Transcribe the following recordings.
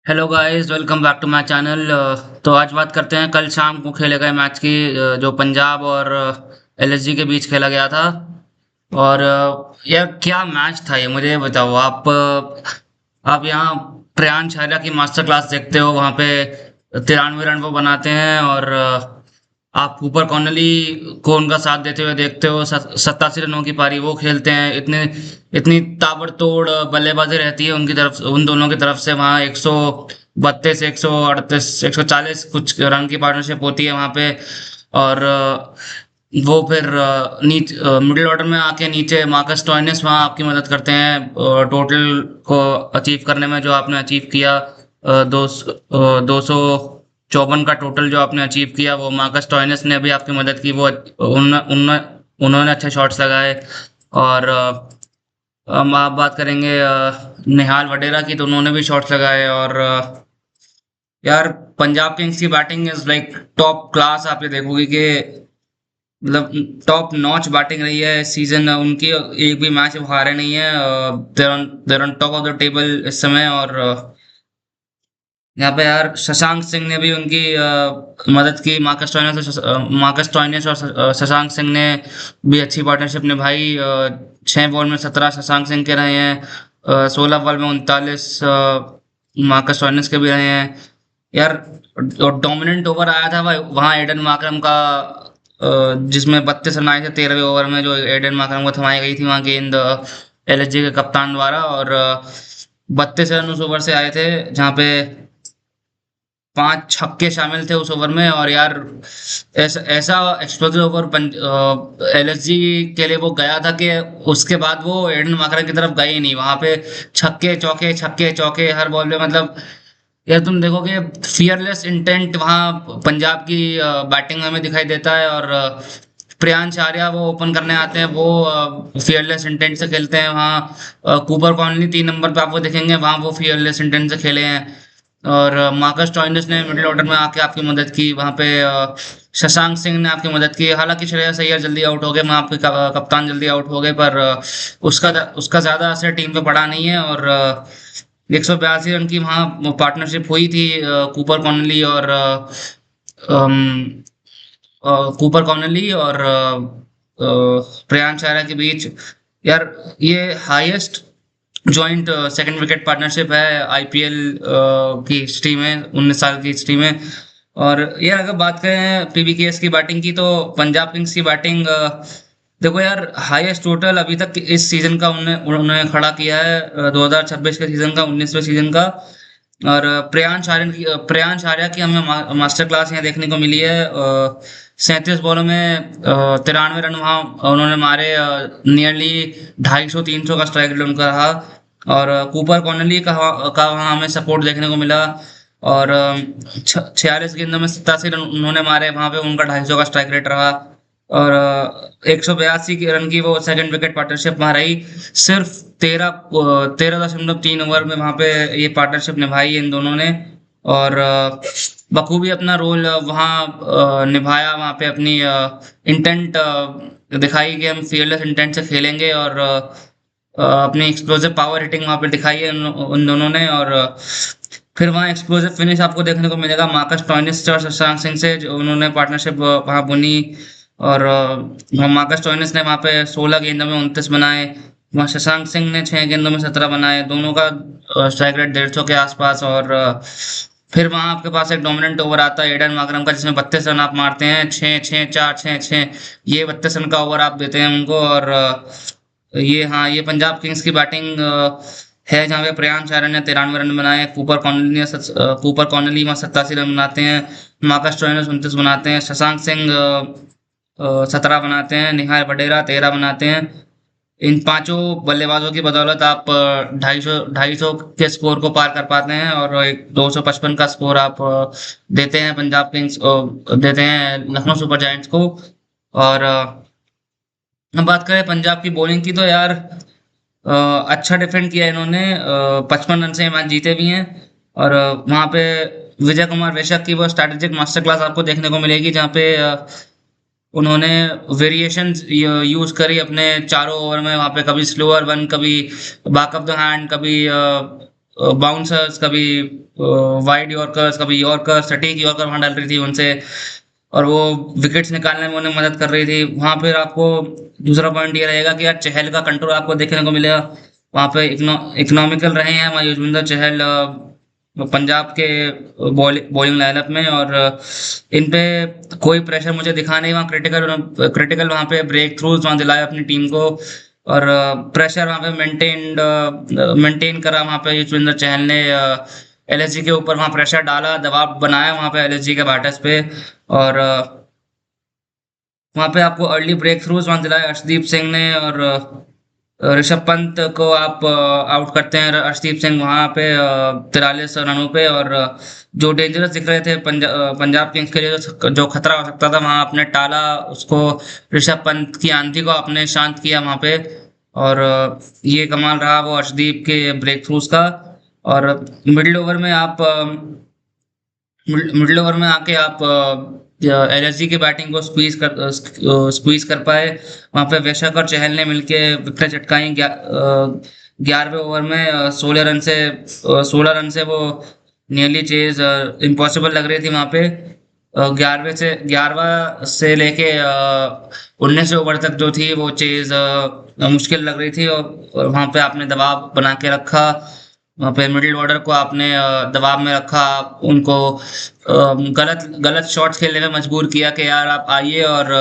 Hello guys, welcome back to my channel. तो आज बात करते हैं कल शाम को खेले गए मैच की, जो पंजाब और एलएसजी के बीच खेला गया था। और यार क्या मैच था ये, मुझे ये बताओ। आप यहाँ प्रियांश आर्या की मास्टर क्लास देखते हो, वहां पे 93 रन वो बनाते हैं। और आप कूपर कॉर्नली को उनका साथ देते हुए देखते हो, 87 रनों की पारी वो खेलते हैं। इतने इतनी ताबड़तोड़ बल्लेबाजी रहती है उनकी तरफ, उन दोनों की तरफ से। वहाँ 132, 138, 140 कुछ रन की पार्टनरशिप होती है वहां पे। और वो फिर मिडिल ऑर्डर में आके नीचे मार्कस स्टोइनिस वहाँ आपकी मदद करते हैं, टोटल को अचीव करने में। जो आपने अचीव किया, 254 का टोटल जो आपने अचीव किया, वो मार्कस स्टोइनिस ने भी आपकी मदद की। वो उन्होंने अच्छे शॉट्स लगाए। और हम आप बात करेंगे निहाल वडेरा की, तो उन्होंने भी शॉट्स लगाए। और यार पंजाब किंग्स की batting is like top class. आप ये देखोगे कि मतलब टॉप नॉच बैटिंग रही है इस सीजन उनकी। एक भी मैच वो हारे नहीं है। There on top of the table इस समय। और यहाँ पे यार शशांक सिंह ने भी उनकी मदद की। मार्कस स्टोइनिस और शशांक सिंह ने भी अच्छी पार्टनरशिप निभाई। 6 बॉल में 17 शशांक सिंह के रहे हैं, 16 बॉल में 39 मार्कस स्टोइनिस के भी रहे हैं। यार डोमिनेंट ओवर आया था भाई वहाँ एडन मार्करम का, जिसमें 32 रन आए थे 13वें ओवर में, जो एडन मार्करम को थमाई गई थी वहाँ गेंद एलएसजी के कप्तान द्वारा। और 32 रन उस ओवर से आए थे, जहाँ पे 5 छक्के शामिल थे उस ओवर में। और यार ऐसा ऐसा एक्सप्लोसिव ओवर एलएसजी के लिए वो गया था कि उसके बाद वो एडन मार्करम की तरफ गए ही नहीं। वहां पे छक्के चौके हर बॉल पे, मतलब यार तुम देखोगे फियरलेस इंटेंट वहां पंजाब की बैटिंग में हमें दिखाई देता है। और प्रियांश आर्या वो ओपन करने आते हैं, वो फियरलेस इंटेंट से खेलते हैं वहाँ। कूपर कॉलोनी 3 नंबर पे आपको देखेंगे, वहां वो फियरलेस इंटेंट से खेले हैं। और मार्कस स्टोइनिस ने मिडिल ऑर्डर में आके आपकी मदद की वहां पे। शशांक सिंह ने आपकी मदद की। हालांकि श्रेयस अय्यर जल्दी आउट हो गए, वहां आपके कप्तान जल्दी आउट हो गए, पर उसका उसका ज्यादा असर टीम पे पड़ा नहीं है। और 182 रन की वहाँ पार्टनरशिप हुई थी अम, कूपर कॉर्नली और प्रियांश आर्या के बीच। यार ये highest joint second wicket partnership है आईपीएल की हिस्ट्री में, 19 साल की हिस्ट्री में। और यार अगर बात करें पीबीकेएस की बैटिंग की, तो पंजाब किंग्स की बैटिंग देखो यार, हाईएस्ट टोटल अभी तक इस सीजन का उन्होंने खड़ा किया है, 2026 के सीजन का, 19वें सीजन का। और प्रियांश आर्या की हमें मास्टर क्लास यहाँ देखने को मिली है। 37 बॉलों में 93 रन वहाँ उन्होंने मारे। नियरली 250-300 का स्ट्राइक रेट उनका रहा। और कूपर कॉर्नली का वहाँ हमें सपोर्ट देखने को मिला। और 46 गेंदों में 87 रन उन्होंने मारे, वहां पे उनका 250 का स्ट्राइक रेट रहा। और 182 रन की वो सेकंड विकेट पार्टनरशिप वहां रही। सिर्फ 13.3 ओवर में वहां पे ये पार्टनरशिप निभाई इन दोनों ने। और बखूबी अपना रोल वहाँ निभाया। वहां पे अपनी इंटेंट दिखाई कि हम फियरलेस इंटेंट से खेलेंगे। और अपनी एक्सप्लोसिव पावर हिटिंग वहां पे दिखाई है उन दोनों ने। और फिर वहाँ एक्सप्लोसिव फिनिश आपको देखने को मिलेगा मार्कस स्टोइनिस से और शशांक सिंह से, जो उन्होंने पार्टनरशिप वहां बुनी। और मार्कस स्टोइनिस ने वहां पे 16 गेंदों में 29 बनाए। वहाँ शशांक सिंह ने 6 गेंदों में 17 बनाए। दोनों का स्ट्राइक रेट 150 के आसपास। और फिर वहां आपके पास एक डोमिनेंट ओवर आता है एडन मार्करम का, जिसमें 32 रन आप मारते हैं। 6-6-4-6-6 ये 32 रन का ओवर आप देते हैं उनको। और ये, हाँ, ये पंजाब किंग्स की बैटिंग है, जहाँ पे प्रियांश आर्या ने 93 रन बनाए। कूपर कॉर्नली वहाँ 87 रन बनाते हैं। मार्कस स्टोइनिस 29 बनाते हैं। शशांक सिंह 17 बनाते हैं। निहाल वडेरा 13 बनाते हैं। इन पांचों बल्लेबाजों की बदौलत आप 250 के स्कोर को पार कर पाते हैं। और एक 255 का स्कोर आप देते हैं पंजाब किंग्स देते हैं लखनऊ सुपर जायंट्स को। और हम बात करें पंजाब की बॉलिंग की, तो यार अच्छा डिफेंड किया इन्होंने। 55 रन से मैच जीते भी हैं। और वहां पे विजय कुमार वैशक की वो स्ट्रैटेजिक मास्टर क्लास आपको देखने को मिलेगी, जहाँ पे उन्होंने वेरिएशन यूज करी अपने चारों ओवर में। वहां पे कभी स्लोअर वन, कभी बैक ऑफ द हैंड, कभी बाउंसर्स, कभी वाइड यॉर्कर्स, कभी यॉर्कर, सटीक यॉर्कर वहाँ डाल रही थी उनसे, और वो विकेट्स निकालने में उन्हें मदद कर रही थी। वहाँ फिर आपको दूसरा पॉइंट ये रहेगा कि यार चहल का कंट्रोल आपको देखने को मिलेगा। वहाँ पे इकोनॉमिकल रहे हैं हमारे युजवेंद्र चहल पंजाब के बॉलिंग लाइनअप में, और इन पे कोई प्रेशर मुझे दिखा नहीं। वहाँ क्रिटिकल क्रिटिकल वहाँ पे ब्रेक थ्रूज वहाँ दिलाए अपनी टीम को, और प्रेशर वहाँ पे मेंटेन करा वहाँ पे युजवेंद्र चहल ने। एलएसजी के ऊपर वहाँ प्रेशर डाला, दबाव बनाया वहाँ पे एलएसजी के बैटर्स पे, और वहाँ पे आपको अर्ली ब्रेक थ्रूज वहाँ दिलाए अर्शदीप सिंह ने, और ऋषभ पंत को आप आउट करते हैं। अर्शदीप सिंह वहाँ पे 43 रनों पे, और जो डेंजरस दिख रहे थे पंजाब किंग्स के लिए, जो खतरा हो सकता था, वहाँ आपने टाला उसको। ऋषभ पंत की आंधी को आपने शांत किया वहाँ पे, और ये कमाल रहा वो अर्शदीप के ब्रेक थ्रूज का। और मिडिल ओवर में आप मिडिल ओवर में आके आप एलएसजी की बैटिंग को स्क्वीज कर पाए। वहां पे वेशक और चहल ने मिलके विकेट चटकाई। 11वें ओवर में 16 रन से वो नियरली चेज इम्पॉसिबल लग रही थी वहां पे। 11वां से लेके 19वें ओवर तक जो थी वो चेज मुश्किल लग रही थी, और वहां पे आपने दबाव बना के रखा। वहाँ पे मिडिल ऑर्डर को आपने दबाव में रखा, उनको गलत गलत शॉट्स खेलने में मजबूर किया कि यार आप आइए, और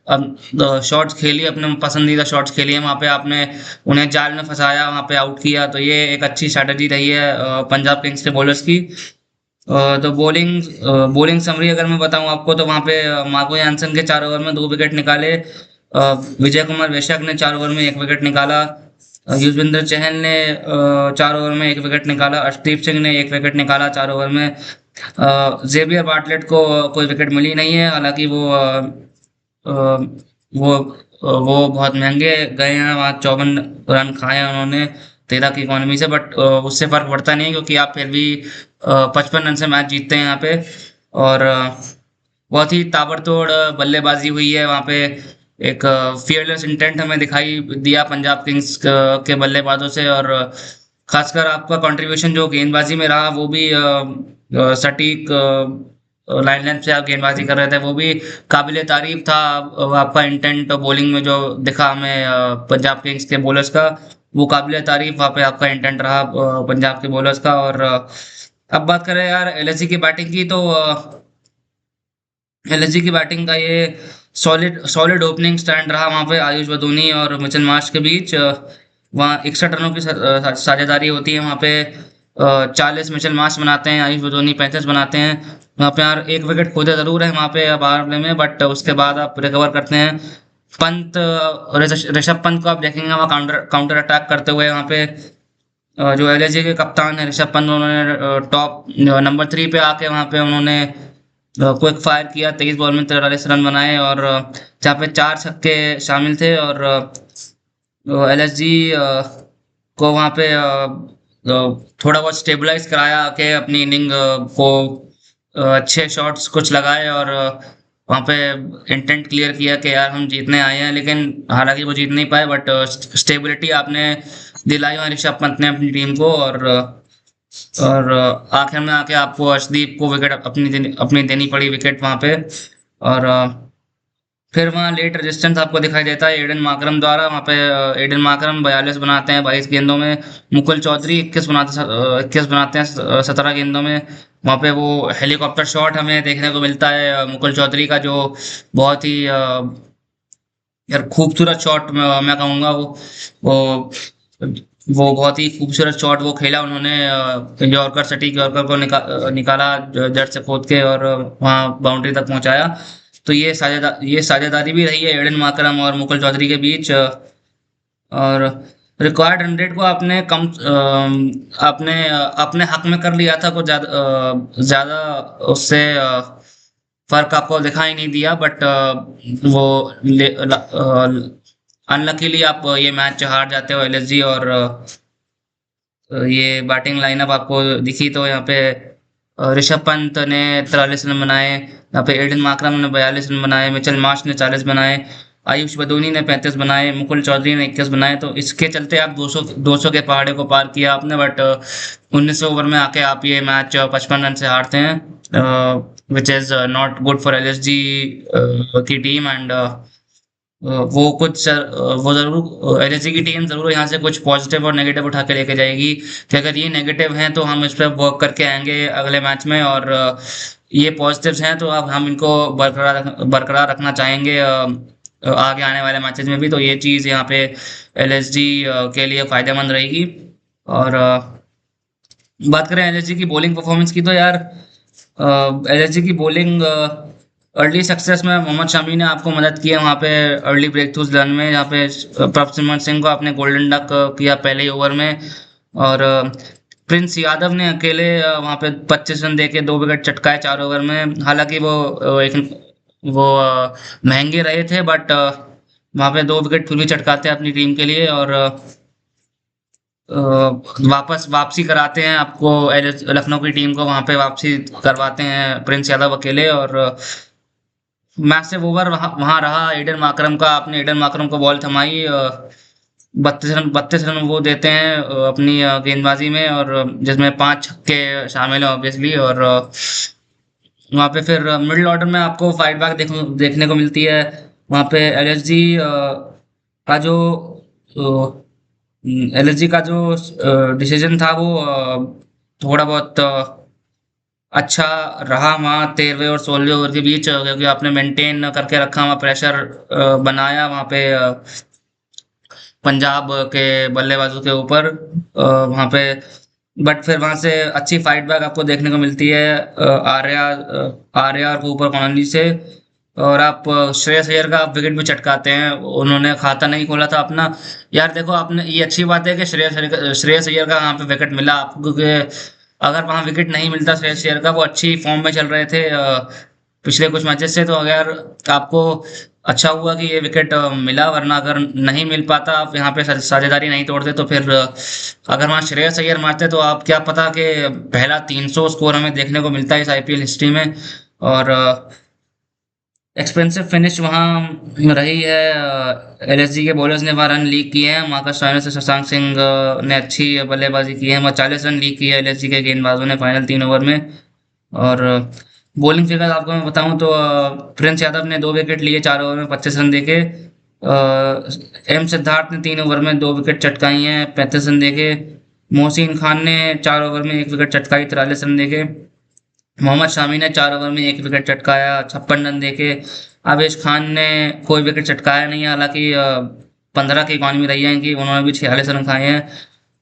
अब शॉट्स खेलिए, अपने पसंदीदा शॉट्स खेलिए। वहाँ पे आपने उन्हें जाल में फंसाया, वहाँ पे आउट किया। तो ये एक अच्छी स्ट्रैटेजी रही है पंजाब किंग्स के बॉलर्स की। तो बॉलिंग समरी अगर मैं बताऊं आपको, तो वहाँ पे मार्को यानसन के 4 ओवर में 2 विकेट निकाले। विजय कुमार वैशाख ने 4 ओवर में 1 विकेट निकाला। युजवेंद्र चहल ने 4 ओवर में 1 विकेट निकाला। अर्शदीप सिंह ने 1 विकेट निकाला 4 ओवर में। जेवियर बार्टलेट को कोई विकेट मिली नहीं है, हालांकि अ, वो वो बहुत महंगे गए हैं। वहाँ 54 रन खाए हैं उन्होंने 13 की इकोनॉमी से, बट उससे फर्क पड़ता नहीं, क्योंकि आप फिर भी 55 रन से मैच जीतते हैं यहाँ पे। और बहुत ही ताबड़तोड़ बल्लेबाजी हुई है वहाँ पे। एक फियरलेस इंटेंट हमें दिखाई दिया पंजाब किंग्स के बल्लेबाजों से, और खासकर आपका कंट्रीब्यूशन जो गेंदबाजी में रहा वो भी सटीक लाइन लेंथ से आप गेंदबाजी कर रहे थे, वो भी काबिले तारीफ था। आपका इंटेंट बॉलिंग में जो दिखा हमें पंजाब किंग्स के बॉलर्स का, वो काबिले तारीफ वहाँ पे आपका इंटेंट रहा पंजाब के बॉलर्स का। और अब बात करें यार एलएसजी की बैटिंग की, तो एलएसजी की बैटिंग का ये सॉलिड सॉलिड ओपनिंग स्टैंड रहा वहाँ पे आयुष बदूनी और मिचेल मार्श के बीच। वहाँ 61 रनों की साझेदारी होती है वहाँ पे। 40 मिचेल मार्श बनाते हैं, आयुष बदूनी 35 बनाते हैं। वहाँ पे यार एक विकेट खोते जरूर है वहाँ पे पावर प्ले में, बट उसके बाद आप रिकवर करते हैं। ऋषभ पंत को आप देखेंगे वहाँ काउंटर अटैक करते हुए वहाँ पे जो एलएसजी के कप्तान है ऋषभ पंत, उन्होंने टॉप नंबर 3 पे आके वहाँ पे उन्होंने क्विक फायर किया। 23 बॉल में 43 रन बनाए, और जहाँ पे 4 छक्के शामिल थे। और एलएसजी को वहाँ पे थोड़ा बहुत स्टेबलाइज कराया के अपनी इनिंग को अच्छे शॉट्स कुछ लगाए, और वहाँ पे इंटेंट क्लियर किया कि यार हम जीतने आए हैं। लेकिन हालांकि वो जीत नहीं पाए, बट स्टेबिलिटी आपने दिलाई वहाँ ऋषभ पंत ने अपनी टीम को। और आखिर में आके आपको अर्शदीप को विकेट अपनी देनी पड़ी विकेट वहाँ पे। और फिर वहाँ लेट रेजिस्टेंस आपको दिखाई देता है एडन माकरम द्वारा। वहाँ पे एडन माकरम 42 बनाते हैं 22 गेंदों में। मुकुल चौधरी 21 बनाते हैं 17 गेंदों में। वहाँ पे वो हेलीकॉप्टर शॉट हमें देखने को मिलता है मुकुल चौधरी का, जो बहुत ही यार खूबसूरत शॉट मैं कहूँगा। वो वो बहुत ही खूबसूरत शॉट वो खेला उन्होंने। यॉर्कर सटीक यॉर्कर को निकाला जड़ से खोद के, और वहाँ बाउंड्री तक पहुंचाया। तो ये साझेदारी भी रही है एडन माकरम और मुकुल चौधरी के बीच। और रिक्वायर्ड रन रेट को आपने कम आपने अपने हक में कर लिया था, कुछ ज्यादा उससे फर्क आपको दिखाई नहीं दिया। बट वो अनलकीली आप ये मैच हार जाते हो एलएसजी। और ये बैटिंग लाइनअप आपको दिखी तो यहाँ पे ऋषभ पंत ने 43 रन बनाए, यहाँ पे एडन माकरम ने 42 रन बनाए, मिचेल मार्श ने 40 बनाए, आयुष बदूनी ने 35 बनाए, मुकुल चौधरी ने 21 बनाए, तो इसके चलते आप 200 के पहाड़े को पार किया आपने। बट 19 ओवर में आके आप ये मैच 55 रन से हारते हैं, which is not good for LSG की टीम। एंड वो जरूर एलएसजी की टीम जरूर यहाँ से कुछ पॉजिटिव और नेगेटिव उठा के लेके जाएगी कि अगर ये नेगेटिव हैं तो हम इस पर वर्क करके आएंगे अगले मैच में, और ये पॉजिटिव्स हैं तो अब हम इनको बरकरार रखना चाहेंगे आगे आने वाले मैचेस में भी। तो ये चीज़ यहाँ पे एलएसजी के लिए फायदेमंद रहेगी। और बात करें एलएसजी की बॉलिंग परफॉर्मेंस की, तो यार एलएसजी की बॉलिंग अर्ली सक्सेस में मोहम्मद शामी ने आपको मदद की है वहाँ पे अर्ली ब्रेक थ्रूज रन में, जहाँ पे प्रभसिमरन सिंह को आपने गोल्डन डक किया पहले ही ओवर में। और प्रिंस यादव ने अकेले वहाँ पे 25 रन देके 2 विकेट चटकाए 4 ओवर में। हालांकि वो महंगे रहे थे, बट वहाँ पे 2 विकेट फिर भी चटकाते हैं अपनी टीम के लिए, और वापसी कराते हैं आपको लखनऊ की टीम को, वहाँ पे वापसी करवाते हैं प्रिंस यादव अकेले। और मैसिव ओवर वहाँ रहा एडन माकरम का, आपने एडन माकरम को बॉल थमाई, 32 रन वो देते हैं अपनी गेंदबाजी में, और जिसमें 5 छक्के शामिल हैं ऑब्वियसली। और वहाँ पे फिर मिडिल ऑर्डर में आपको फाइट बैक देखने को मिलती है। वहाँ पे का जो एलएसजी का जो डिसीजन था वो थोड़ा बहुत अच्छा रहा वहाँ 13वें और 16वें ओवर के बीच, क्योंकि आपने मेंटेन करके रखा वहाँ प्रेशर बनाया वहाँ पे पंजाब के बल्लेबाजों के ऊपर वहाँ पे। बट फिर वहां से अच्छी फाइट बैक आपको देखने को मिलती है आर्या और ऊपर कॉनली से। और आप श्रेयस अय्यर का आप विकेट भी चटकाते हैं, उन्होंने खाता नहीं खोला था अपना। यार देखो, आपने ये अच्छी बात है कि श्रेयस अय्यर का वहाँ पे विकेट मिला आपको, क्योंकि अगर वहाँ विकेट नहीं मिलता श्रेयस अय्यर का, वो अच्छी फॉर्म में चल रहे थे पिछले कुछ मैचेस से, तो अगर आपको अच्छा हुआ कि ये विकेट मिला, वरना अगर नहीं मिल पाता, आप यहाँ पे साझेदारी नहीं तोड़ते, तो फिर अगर वहाँ श्रेयस अय्यर मारते तो आप क्या पता कि पहला 300 स्कोर हमें देखने को मिलता है इस आईपीएल हिस्ट्री में। और एक्सपेंसिव फिनिश वहाँ रही है, एलएसजी के बॉलर्स ने वहाँ रन लीक किए हैं, मार्कस स्टोइनिस से शशांक सिंह ने अच्छी बल्लेबाजी की है, वहाँ 40 रन लीक किए एलएसजी के गेंदबाजों ने फाइनल 3 ओवर में। और बॉलिंग फिगर आपको मैं बताऊं तो प्रिंस यादव ने 2 विकेट लिए 4 ओवर में 25 रन देके, एम सिद्धार्थ ने 3 ओवर में 2 विकेट चटकाई हैं 35 रन देके, मोहसिन खान ने 4 ओवर में 1 विकेट चटकाई 43 रन देके, मोहम्मद शामी ने 4 ओवर में 1 विकेट चटकाया 56 रन देके, आवेश खान ने कोई विकेट चटकाया नहीं है, हालांकि 15 की इकॉनमी रही है इनकी, उन्होंने भी 46 रन खाए हैं।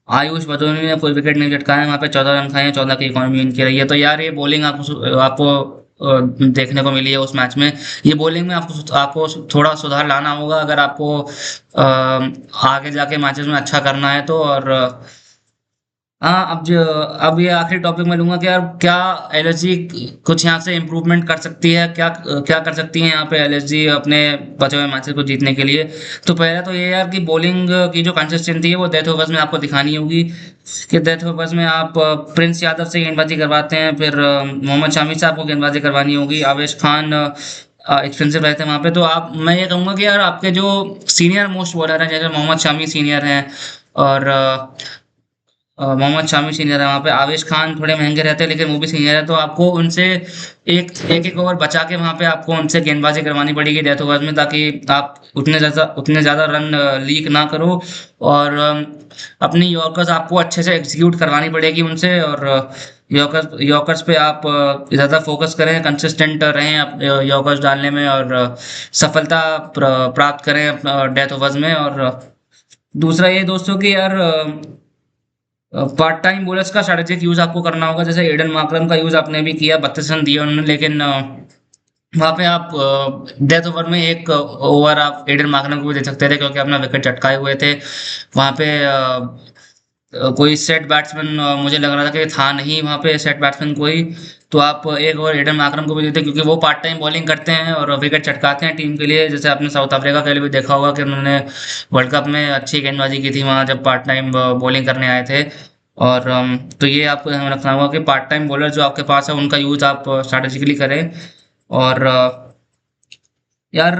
आयुष बदोनी ने कोई विकेट नहीं चटकाया, वहाँ पे 14 रन खाए हैं, 14 की इकॉनमी इनकी रही है। तो यार ये बॉलिंग आपको देखने को मिली है उस मैच में। ये बॉलिंग में आपको थोड़ा सुधार लाना होगा अगर आपको आगे जाके मैचेस में अच्छा करना है तो। और हाँ, अब ये आखिरी टॉपिक में लूंगा कि यार क्या एलएसजी कुछ यहाँ से इम्प्रूवमेंट कर सकती है, क्या क्या कर सकती है यहाँ पे एलएसजी अपने बचे हुए मैचेस को जीतने के लिए। तो पहला तो ये यार कि बॉलिंग की जो कंसिस्टेंसी है वो डेथ ओवर्स में आपको दिखानी होगी, कि डेथ ओवर्स में आप प्रिंस यादव से गेंदबाजी करवाते हैं, फिर मोहम्मद शामी से आपको गेंदबाजी करवानी होगी, आवेश खान एक्सपेंसिव रहते हैं वहाँ पे। तो मैं ये कहूँगा कि यार आपके जो सीनियर मोस्ट बॉलर हैं, जैसे मोहम्मद शामी सीनियर हैं, और मोहम्मद शामी सीनियर है, वहाँ पे आवेश खान थोड़े महंगे रहते हैं लेकिन वो भी सीनियर है, तो आपको उनसे एक ओवर बचा के वहाँ पे आपको उनसे गेंदबाजी करवानी पड़ेगी डेथ ओवर में, ताकि आप उतने ज़्यादा रन लीक ना करो। और अपनी यॉर्कर्स आपको अच्छे से एग्जीक्यूट करवानी पड़ेगी उनसे, और यॉर्कर्स पे आप ज़्यादा फोकस करें, कंसिस्टेंट रहें यॉर्कर्स डालने में, और सफलता प्राप्त करें डेथ ओवर्स में। और दूसरा ये दोस्तों कि यार पार्ट टाइम बॉलर्स का स्ट्रेटेजिक यूज आपको करना होगा, जैसे एडन मार्करम का यूज आपने भी किया, 32 रन दिए उन्होंने, लेकिन वहाँ पे आप डेथ ओवर में एक ओवर आप एडन मार्करम को भी दे सकते थे, क्योंकि अपना विकेट चटकाए हुए थे वहाँ पे। कोई सेट बैट्समैन मुझे लग रहा था कि था नहीं वहाँ पे सेट बैट्समैन कोई, तो आप एक ओवर एडन मार्करम को भी देते, क्योंकि वो पार्ट टाइम बॉलिंग करते हैं और विकेट चटकाते हैं टीम के लिए। जैसे आपने साउथ अफ्रीका के लिए भी देखा होगा कि उन्होंने वर्ल्ड कप में अच्छी गेंदबाजी की थी वहाँ जब पार्ट टाइम बॉलिंग करने आए थे। और तो ये आपको ध्यान रखना होगा कि पार्ट टाइम बॉलर जो आपके पास है उनका यूज आप स्ट्रैटेजिकली करें। और यार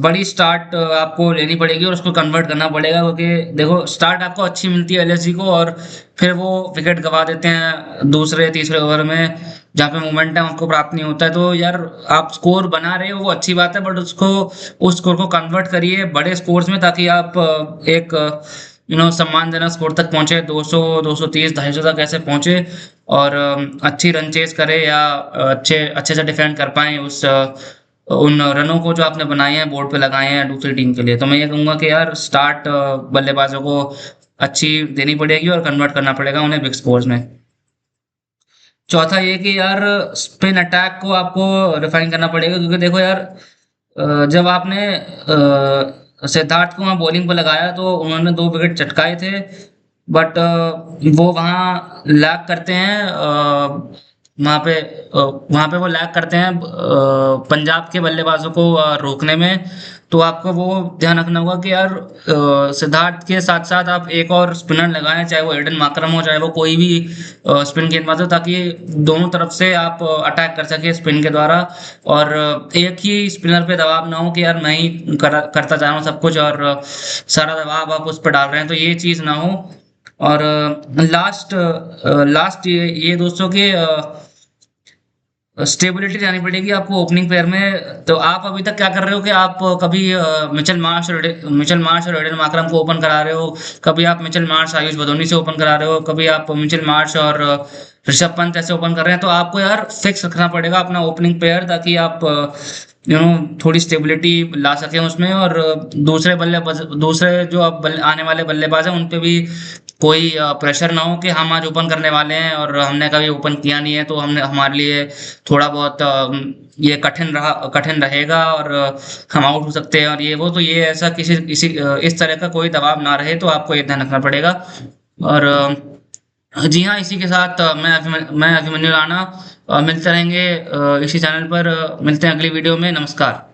बड़ी स्टार्ट आपको लेनी पड़ेगी और उसको कन्वर्ट करना पड़ेगा, क्योंकि देखो स्टार्ट आपको अच्छी मिलती है एलएसजी को, और फिर वो विकेट गवा देते हैं दूसरे तीसरे ओवर में, जहाँ पे मोमेंटम आपको प्राप्त नहीं होता है। तो यार आप स्कोर बना रहे हो वो अच्छी बात है, बट उसको उस स्कोर को कन्वर्ट करिए बड़े स्कोर्स में, ताकि आप एक सम्मानजनक स्कोर तक पहुंचे, 200 230 250 तक ऐसे पहुंचे, और अच्छी रन चेज करे, या अच्छे अच्छे से डिफेंड कर पाए उन रनों को जो आपने बनाए हैं, बोर्ड पे लगाए हैं दूसरी टीम के लिए। तो मैं ये कहूंगा कि यार स्टार्ट बल्लेबाजों को अच्छी देनी पड़ेगी और कन्वर्ट करना पड़ेगा उन्हें बिग स्कोर्स में। चौथा ये कि यार स्पिन अटैक को आपको रिफाइन करना पड़ेगा, क्योंकि देखो यार जब आपने सिद्धार्थ को वहाँ बॉलिंग पर लगाया तो उन्होंने 2 विकेट चटकाए थे, बट वो वहाँ लैग करते हैं, वहाँ पे वो लैग करते हैं पंजाब के बल्लेबाजों को रोकने में। तो आपको वो ध्यान रखना होगा कि यार सिद्धार्थ के साथ साथ आप एक और स्पिनर लगाएं, चाहे वो एडन मार्करम हो, चाहे वो कोई भी स्पिन गेंदबाज हो, ताकि दोनों तरफ से आप अटैक कर सके स्पिन के द्वारा, और एक ही स्पिनर पे दबाव ना हो कि यार मैं ही करता जा रहा हूँ सब कुछ, और सारा दबाव आप उस पर डाल रहे हैं, तो ये चीज़ ना हो। और लास्ट लास्ट ये दोस्तों के स्टेबिलिटी लानी पड़ेगी आपको ओपनिंग पेयर में। तो आप अभी तक क्या कर रहे हो कि आप कभी मिचेल मार्श और एडन मार्करम को ओपन करा रहे हो, कभी आप मिचेल मार्श आयुष भदोनी से ओपन करा रहे हो, कभी आप मिचेल मार्श और ऋषभ पंत ऐसे ओपन कर रहे हैं। तो आपको यार फिक्स रखना पड़ेगा अपना ओपनिंग पेयर, ताकि आप थोड़ी स्टेबिलिटी ला सकें उसमें, और दूसरे जो अब आने वाले बल्लेबाज हैं उन पे भी कोई प्रेशर ना हो कि हम आज ओपन करने वाले हैं और हमने कभी ओपन किया नहीं है, तो हमने हमारे लिए थोड़ा बहुत ये कठिन रहेगा, और हम आउट हो सकते हैं और ये वो। तो ये ऐसा इस तरह का कोई दबाव ना रहे, तो आपको ये ध्यान रखना पड़ेगा। और जी हाँ, इसी के साथ मैं अभिमन्यु राणा, मिलते रहेंगे इसी चैनल पर, मिलते हैं अगली वीडियो में। नमस्कार।